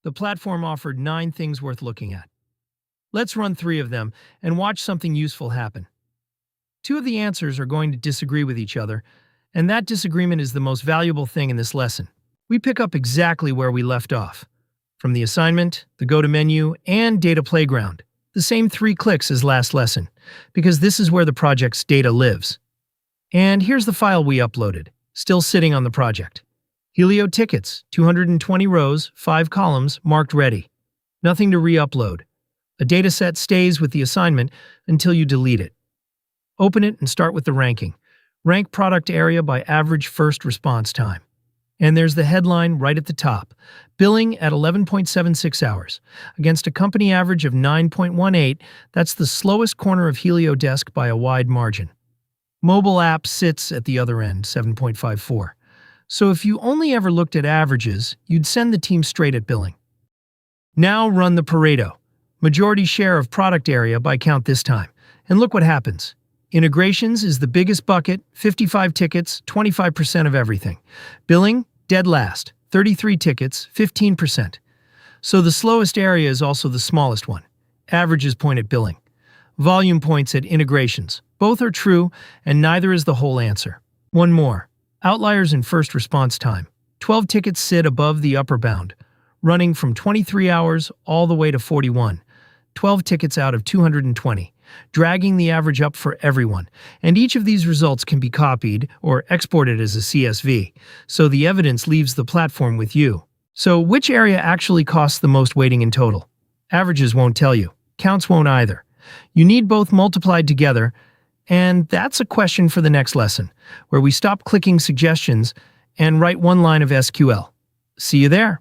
The platform offered 9 things worth looking at. Let's run 3 of them and watch something useful happen. 2 of the answers are going to disagree with each other, and that disagreement is the most valuable thing in this lesson. We pick up exactly where we left off. From the assignment, the go-to menu, and data playground. The same 3 clicks as last lesson, because this is where the project's data lives. And here's the file we uploaded, still sitting on the project. Helio tickets, 220 rows, 5 columns, marked ready. Nothing to re-upload. A dataset stays with the assignment until you delete it. Open it and start with the ranking. Rank product area by average first response time. And there's the headline right at the top. Billing at 11.76 hours. Against a company average of 9.18, that's the slowest corner of Helio desk by a wide margin. Mobile app sits at the other end, 7.54. So if you only ever looked at averages, you'd send the team straight at billing. Now run the Pareto. Majority share of product area by count this time. And look what happens. Integrations is the biggest bucket, 55 tickets, 25% of everything. Billing, dead last, 33 tickets, 15%. So the slowest area is also the smallest one. Averages point at billing. Volume points at integrations. Both are true, and neither is the whole answer. One more. Outliers in first response time. 12 tickets sit above the upper bound, running from 23 hours all the way to 41. 12 tickets out of 220. Dragging the average up for everyone, and each of these results can be copied or exported as a CSV, so the evidence leaves the platform with you. So which area actually costs the most weighting in total? Averages won't tell you. Counts won't either. You need both multiplied together, and that's a question for the next lesson, where we stop clicking suggestions and write one line of SQL. See you there.